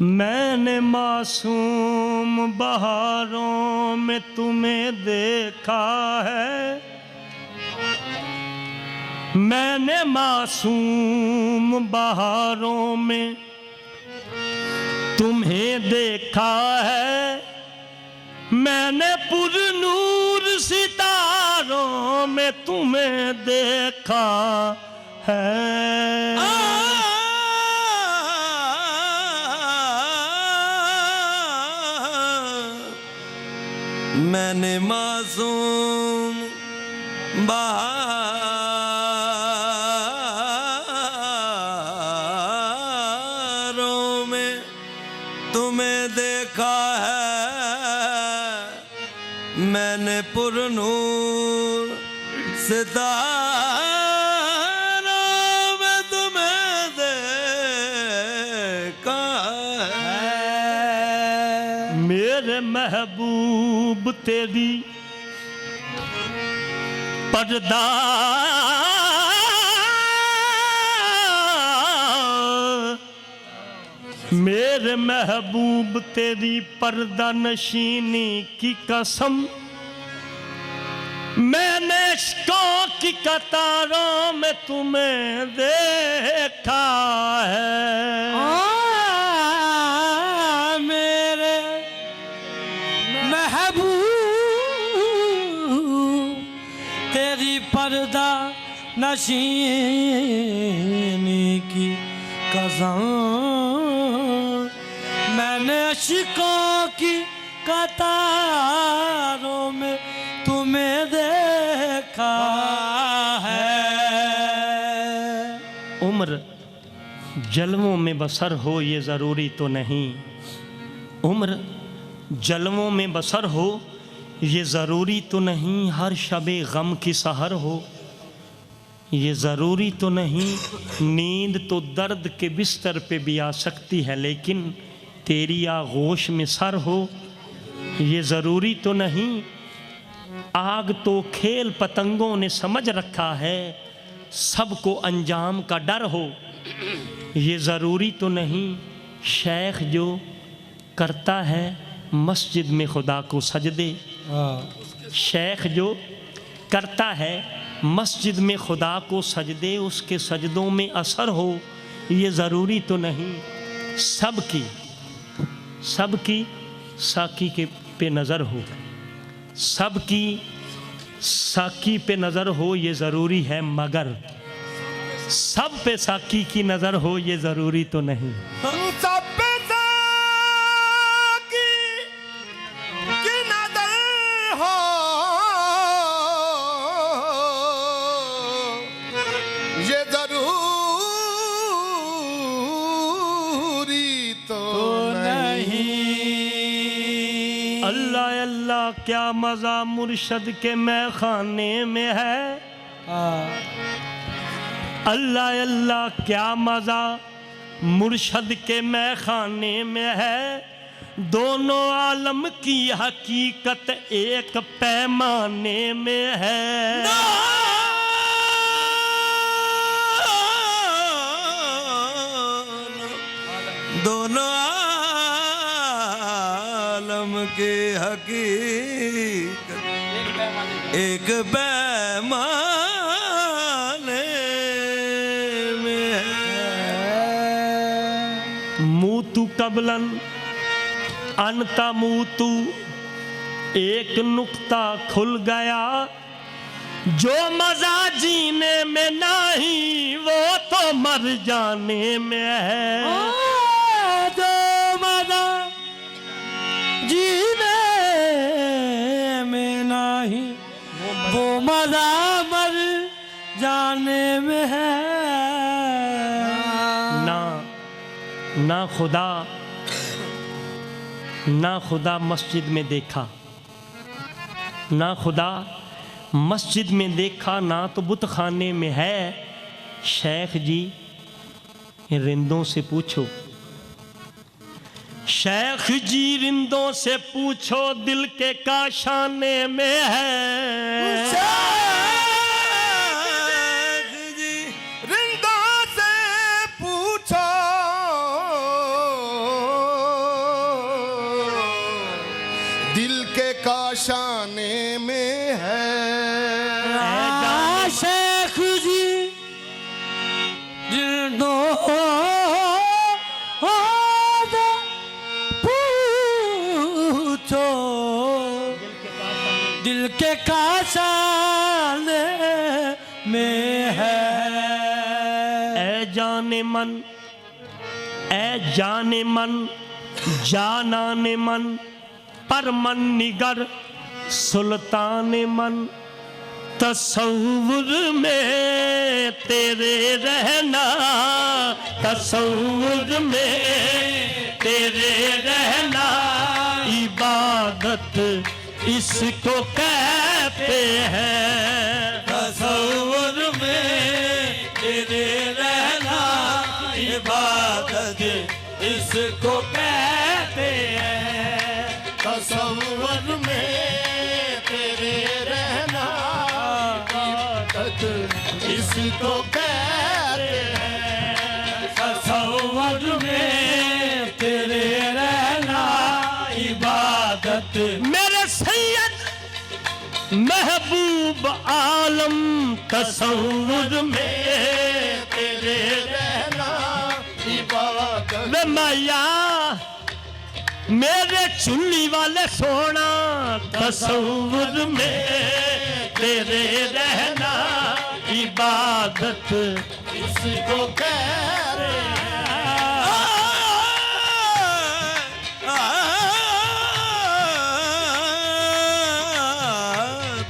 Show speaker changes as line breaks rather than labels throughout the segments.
मैंने मासूम बहारों में तुम्हें देखा है, मैंने मासूम बहारों में तुम्हें देखा है, मैंने पुरनूर सितारों में तुम्हें देखा है।
मैंने मासूम बहारों में तुम्हें देखा है, मैंने पुरनूर सितारों में तुम्हें देखा है।
मेरे महबूब तेरी पर्दा मेरे महबूब तेरी पर्दा नशीनी की कसम, मैंने इश्कों की कतारों में तुम्हें देखा है।
मेरे महबूब तेरी पर्दा नशीनी की कसम, मैंने इश्कों की कतारों में तुम्हें देखा है।
उम्र जलवों में बसर हो ये ज़रूरी तो नहीं, उम्र जलवों में बसर हो ये ज़रूरी तो नहीं, हर शबे गम की सहर हो ये ज़रूरी तो नहीं, नींद तो दर्द के बिस्तर पे भी आ सकती है, लेकिन तेरी आगोश में सर हो ये ज़रूरी तो नहीं। आग तो खेल पतंगों ने समझ रखा है, सबको अंजाम का डर हो ये ज़रूरी तो नहीं। शेख जो करता है मस्जिद में खुदा को सजदे, शेख जो करता है मस्जिद में खुदा को सजदे, उसके सजदों में असर हो ये ज़रूरी तो नहीं। सबकी साकी के पे नज़र हो, सबकी साकी पे नज़र हो ये ज़रूरी है, मगर सब पे साकी की नज़र हो ये ज़रूरी तो नहीं।
सब पे साकी की नज़र हो ये ज़रूरी तो नहीं।
अल्लाह अल्लाह क्या मज़ा मुर्शद के मैखाने में है, अल्लाह अल्लाह क्या मज़ा मुर्शद के मैखाने में है, दोनों आलम की हकीकत एक पैमाने में है।
दोनों आलम के हकीकत एक पैमाने में है।
मूतु कबलन अनता मूतु एक नुक्ता खुल गया, जो मजा जीने में नहीं वो तो मर जाने में है।
जो मजा जीने में नहीं वो मजा मर जाने में है।
ना खुदा मस्जिद में देखा, ना खुदा मस्जिद में देखा, ना तो बुत खाने में है। शेख जी रिंदों से पूछो, शेख जी रिंदों से पूछो दिल के काशाने में है।
शेख जी रिंदों से पूछो दिल दो पूछो दिल के खासाने में है।
ए जाने मन, ए जाने मन, जानाने मन, पर मन निगर सुल्तान मन। तसव्वुर में तेरे रहना, तसव्वुर में तेरे रहना, इबादत इसको कहते हैं।
तसव्वुर में तेरे रहना, इबादत इसको कहते हैं।
तसव्वुर में तेरे रहना, इबादत इसको कहते हैं।
तसव्वुर में तेरे रहना, इबादत।
मेरे सैयद महबूब आलम, तसव्वुर में
तेरे रहना, इबादत।
वे मैया मेरे चुन्नी वाले सोना, तसव्वुर में तेरे रहना, इबादत
इसको कह रहे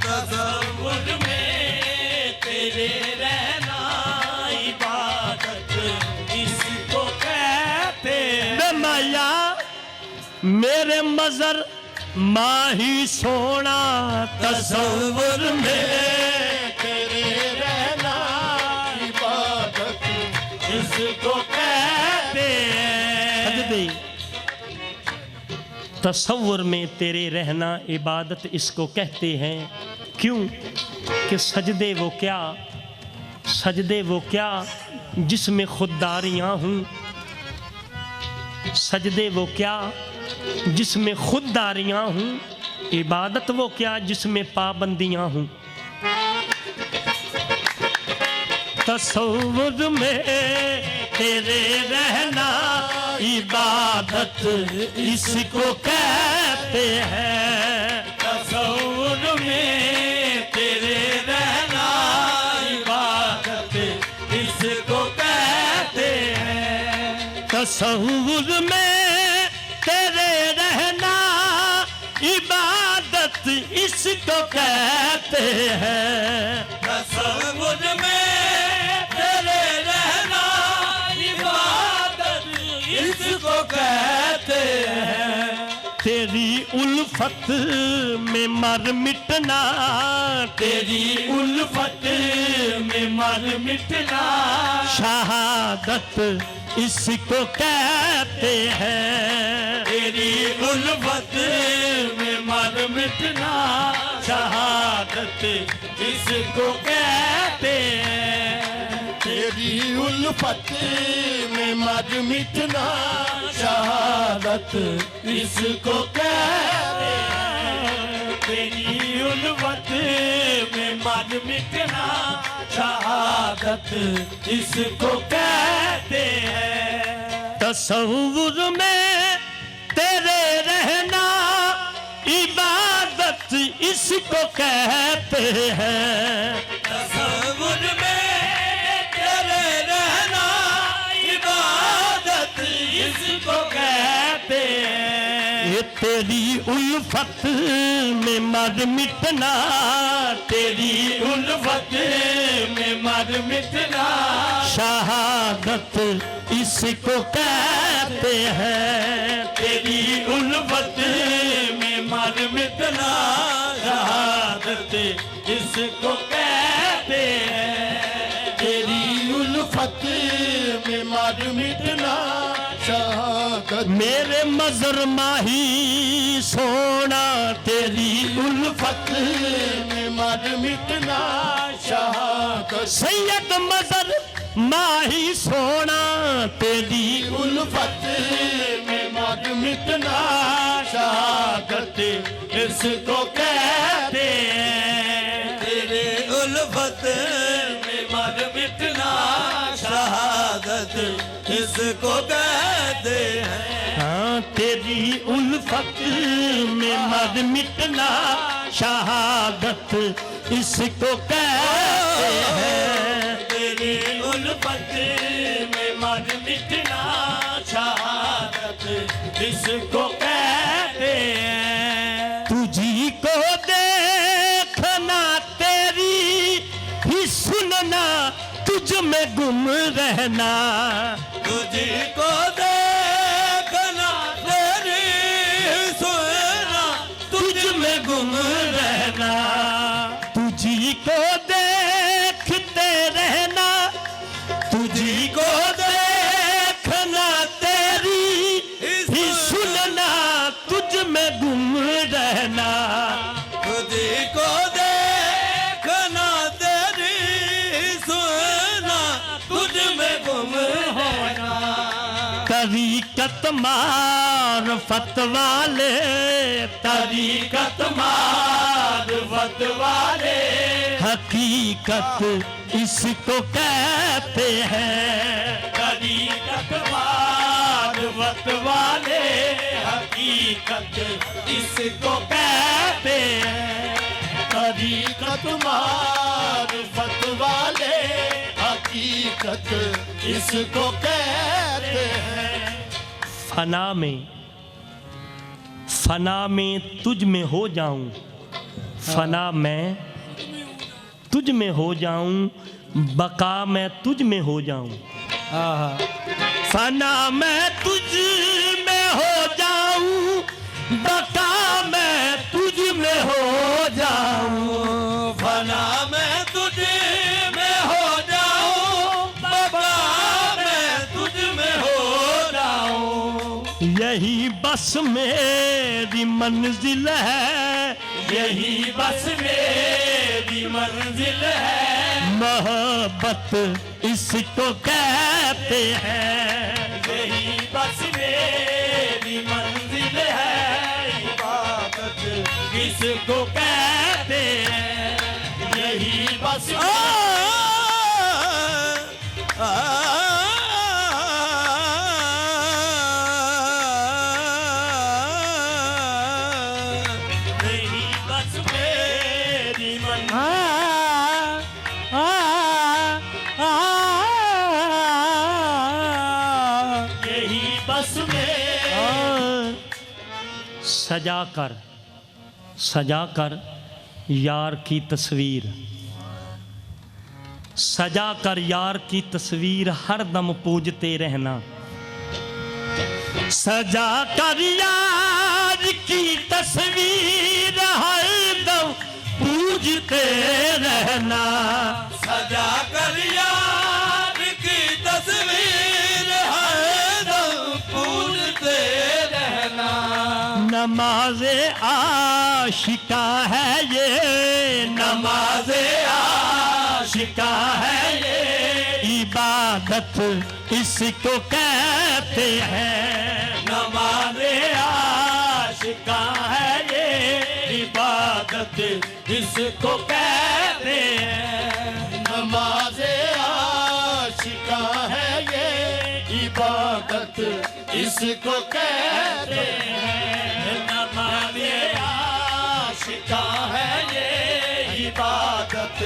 तसव्वुर में तेरे रहना, इबादत इसको कहते हैं।
वे मैया मेरे मजर माही सोना, तसव्वुर में
तेरे रहना, इबादत
इसको कहते हैं।
सजदे तसव्वुर में तेरे रहना, इबादत इसको कहते हैं। क्यों कि सजदे वो क्या, सजदे वो क्या जिसमें खुददारियाँ हूँ, सजदे वो क्या जिसमें खुददारियाँ हूँ, इबादत वो क्या जिसमें पाबंदियाँ हूँ। तसव्वुर में तेरे रहना, इबादत इसको कहते हैं।
तसव्वुर में तेरे रहना, इबादत इसको कहते हैं।
तसव्वुर में तेरे रहना, इबादत इसको कहते हैं।
तसव्वुर में तेरे रहना, इबादत इसको कहते हैं।
तेरी उल्फत में मर मिटना,
तेरी उल्फत में मर मिटना,
शहादत इसको कहते हैं।
तेरी उल्फत में मर मिटना, शहादत इसको कहते हैं।
तेरी उल्फत में मर मिटना, शहादत इसको कहते हैं।
तेरी उल्फत में मर मिटना, शहादत इसको कहते हैं।
तसव्वुर में तेरे रहना, इबादत इसको कहते हैं।
तसव्वुर में तेरे रहना, इबादत इसको कहते हैं।
ये तेरी उल्फत में मर मिटना,
तेरी उल्फत में मर मिटना,
शहादत इसको कहते हैं।
तेरी उल्फत में मर मिटना, शहादत इसको कहते हैं।
तेरी उल्फत में मर मिटना, शहादत।
मेरे मजर माही सोना, तेरी उल्फत
में मर मिटना, शहादत।
सैयद मजर माही सोना, तेरी
उल्फत में मर मिटना, शहादत
इसको कहते हैं। तेरे उल्फत में मर मिटना, शहादत शहादत इसको कहते हैं।
हाँ तेरी उल्फत में मर मिटना शहादत इसको कहते हैं।
तेरी उल्फत में मर मिटना शहादत इसको कहते हैं।
तुझी को देखना तेरी ही सुनना तुझ में गुम रहना।
तुझको देखना तेरी सुनना
तुझ में गुम रहना। तुझी को देखते रहना तुझी को देखना तेरी ही सुनना तुझ में गुम रहना।
तुझको देखना तेरी सुनना तुझ में गुम होना।
तरीकत मारफत वाले
तरीकत मारफत वाले
हकीकत इसको कहते हैं।
तरीकत मारफत वाले हकीकत इसको कहते हैं।
तरीकत मारिफत वाले हकीकत इसको कहते हैं।
फना में तुझ में हो जाऊं। फना में तुझ में हो जाऊं बका मैं तुझ में हो जाऊं। फना मैं तुझ में हो जाऊं बका मैं तुझ में हो जाऊं।
फना मैं तुझ में हो जाऊं बाबा मैं तुझ में हो जाऊं।
यही बस मेरी मंजिल है।
यही बस मेरी मंजिल है।
मोहब्बत इसको कहते हैं।
यही बस मेरी मंजिल है। इबादत इसको कहते हैं। यही बस यही बस मेरी मंजिल यही बस में
सजा कर यार की तस्वीर। सजा कर यार की तस्वीर हर दम पूजते रहना। सजा कर यार की तस्वीर हर दम पूजते रहना।
सजा कर यार की तस्वीर हरदम पूजते रहना।
नमाज़े आशिका है ये
नमाज़े आशिका है ये
इबादत इसको कहते हैं।
नमाज़े आशिका है ये इबादत इसको कहते हैं।
नमाज़े आशिका है ये इबादत इसको कहते हैं।
नमाज़े आशिका है ये इबादत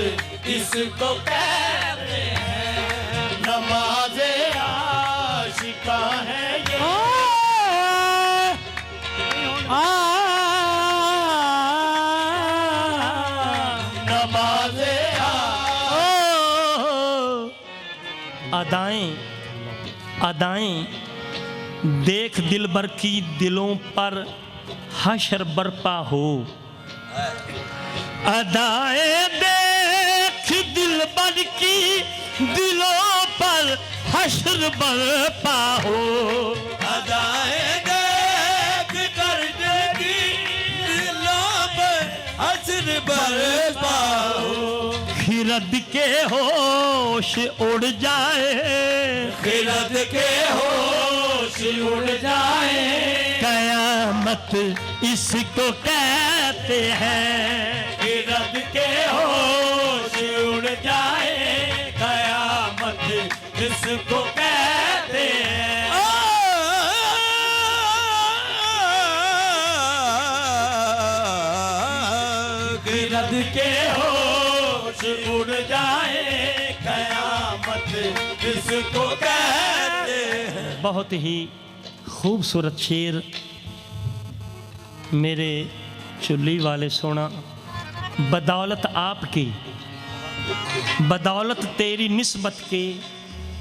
इसको कहते हैं।
नमाज़े आशिका है ये नमाज़े
अदाएं देख दिलबर की दिलों पर हशर बरपा हो। अदाएं देख दिलबर की दिलों पर हशर बरपा हो।
अदाएं देख कर देगी दिलों पर हसर बरपा हो।
खिरद के होश उड़ जाए।
खिरद के होश उड़ जाए।
कयामत इसको कहते हैं।
खिरद के होश उड़ जाए। कयामत इसको कहते कहते हैं। गिरद के होश उड़ जाए कयामत किसको कहते हैं।
बहुत ही खूबसूरत शेर मेरे चुल्ली वाले सोना। बदौलत आपकी, बदौलत तेरी निस्बत के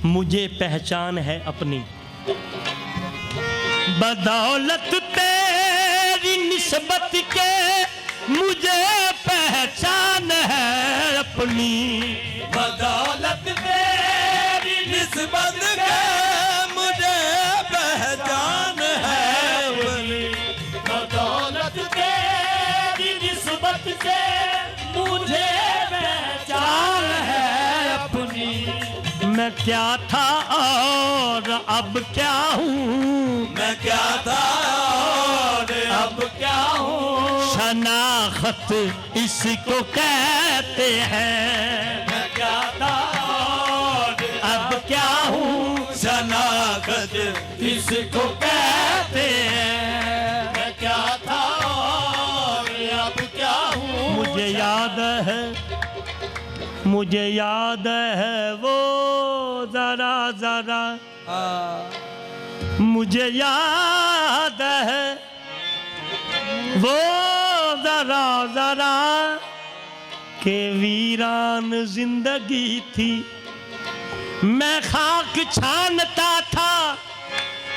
मुझे पहचान है अपनी। बदौलत तेरी निस्बत के मुझे पहचान है अपनी।
बदौलत तेरी निस्बत के मुझे पहचान है अपनी।
बदौलत तेरी निस्बत से मुझे पहचान है अपनी।
मैं क्या था और अब क्या हूँ,
मैं क्या था और अब क्या हूँ।
शनाख्त इसको कहते हैं।
मैं क्या था और
अब क्या हूँ,
शनाख्त इसको कहते हैं।
मैं क्या था और अब क्या हूँ।
मुझे याद है, मुझे याद है वो जरा जरा, मुझे याद है वो जरा जरा के वीरान जिंदगी थी। मैं खाक छानता था,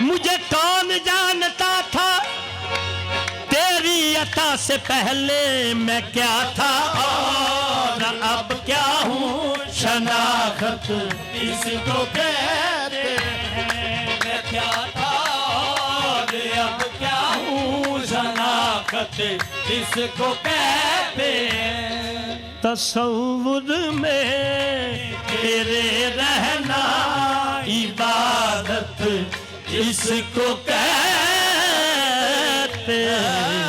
मुझे कौन जानता था। तेरी अता से पहले मैं क्या था और अब क्या हूँ। शनाख्त
इसको कहते हैं।
मैं क्या था और अब क्या हूँ। शनाख्त इसको कहते हैं।
तसव्वुर में तेरे रहना इबादत इसको कहते हैं।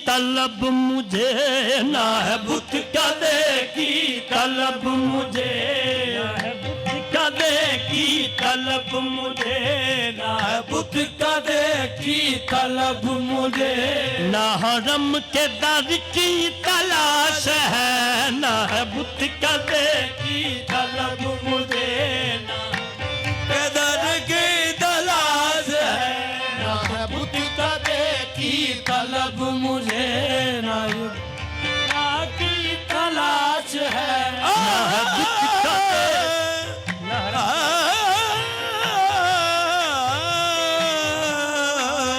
तलब मुझे ना है बुत कदे की, तलब मुझे ना है बुत कदे की, तलब मुझे ना है
बुत कदे की तलब मुझे।
ना हरम के दर की तलाश है, ना है बुत कदे की तलब मुझे।
कदर की तलाश है,
ना है बुत कदे की
तलब मुझे ना की तलाश है।
ना है बुत कदे,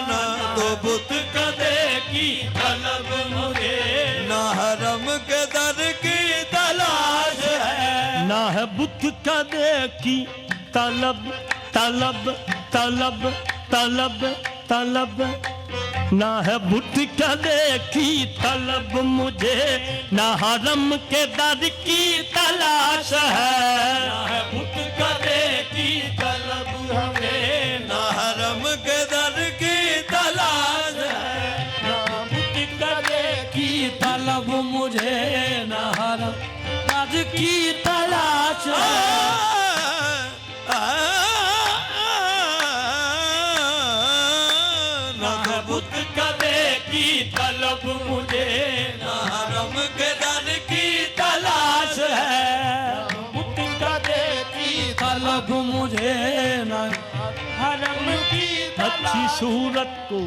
ना तो बुत कदे की तलब मुझे, ना हरम के दर की तलाश है।
ना है बुत कदे की तलब, तलब तलब तलब तलब। ना है बुत कदे की तलब मुझे, ना हरम के दर की तलाश है।
ना है बुत कदे की तलब हमें, ना हरम के दर की तलाश है।
ना बुत कदे
की तलब मुझे, ना हरम दर की तलाश है। ना बुत कदे की तलब मुझे, ना हरम के दर की तलाश है।
बुत कदे की
तलब मुझे, ना हरम की
अच्छी सूरत को,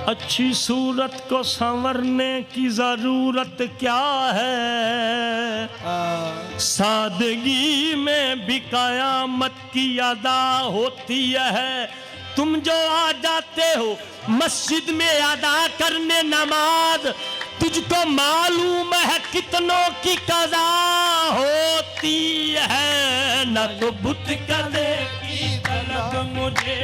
अच्छी सूरत को संवरने की जरूरत क्या है। सादगी में भी कयामत की अदा होती है। तुम जो आ जाते हो मस्जिद में अदा करने नमाज, तुझको मालूम है कितनों की कज़ा होती है। न तो बुत कदे
की तलब
मुझे,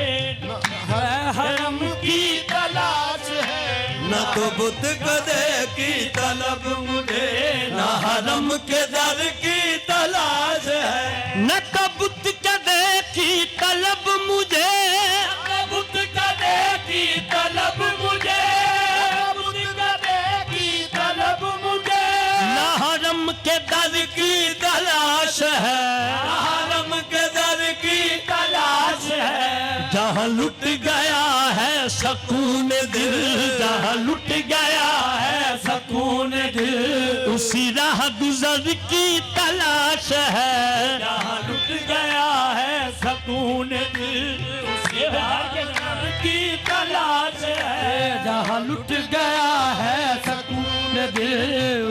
है हरम की तलाश है।
न तो बुत कदे की तलब मुझे, ना हरम के दर की तलाश है।
न तो बुत कदे की तलब मुझे,
बुत कदे की तलब मुझे, बुत कदे की तलब मुझे।
न हरम के दर की तलाश है।
हरम
जहाँ लुट गया है सकून दिल, जहाँ लुट गया है
सकून दिल,
उसी राह गुजर की तलाश है।
जहाँ लुट गया है सकून दिल, उसी राह गुजर की तलाश है। जहाँ लुट गया है सकून दिल,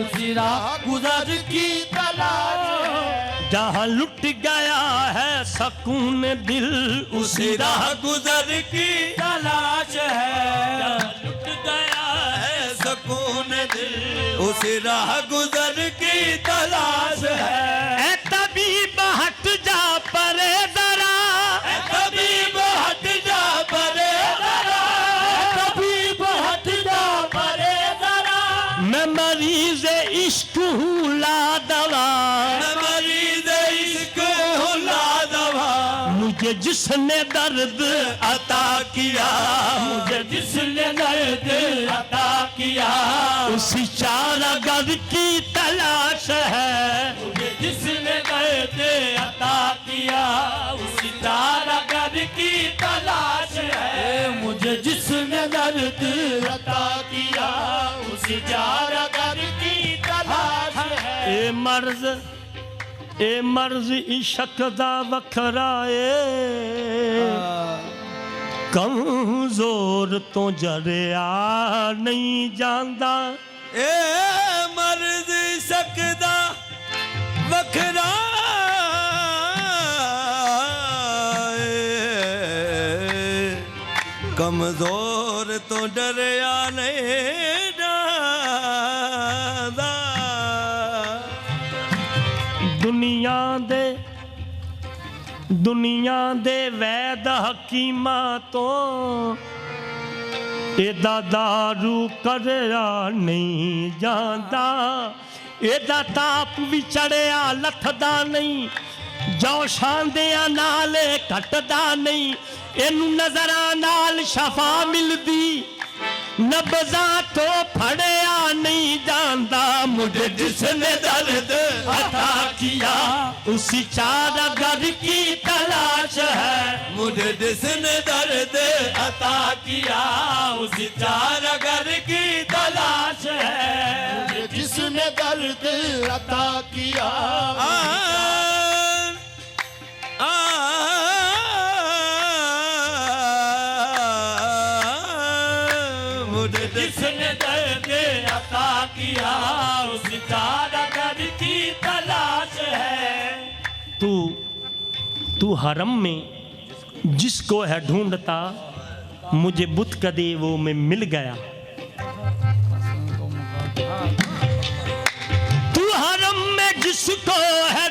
उसी राह गुजर की तलाश है।
जहाँ लुट गया है सकून दिल,
उसी राह गुजर की
तलाश है।
लुट गया है सकून दिल, उसी राह गुजर की तलाश है।
ऐ तबीब हट जा परे जरा,
तबीब हट जा परे जरा,
तबीब हट जा परे जरा,
मैं मरीज इश्क हूँ ला दवा।
मरीज इश्क हुला दवा,
मुझे जिसने दर्द अता किया,
मुझे जिसने दर्द अता किया,
उसी चारागर की तलाश है।
मुझे जिसने दर्द अता किया, उसी चारागर की तलाश है। मुझे जिसने दर्द अता किया, उसी चारागर की तलाश है।
ए मर्ज इश्क दा वखरा ए, कमजोर तो जरिया नहीं जानदा।
ए मर्द सकदा वखरा कमजोर तो डरिया नहीं जादा।
दुनिया दे वैद हकीमा तो एदा दारू करया नहीं जाता। एदा ताप भी चढ़िया लथदा नहीं, जो शांदिया नाले घटदा नहीं। एनू नजरा नाल शफा मिलदी, नब्जा तो फड़िया नहीं जाता। मुझे जिसने दर्द अता किया, उसी चारागर की तलाश है।
मुझे जिसने दर्द अता किया, उसी चारागर की तलाश है।
मुझे जिसने दर्द अता किया,
मुझे
जिसने दर्द अता किया, उसी चारागर की तलाश है।
तू हरम में जिसको है ढूंढता, मुझे बुत कदे वो में मिल गया। तू हरम में जिसको है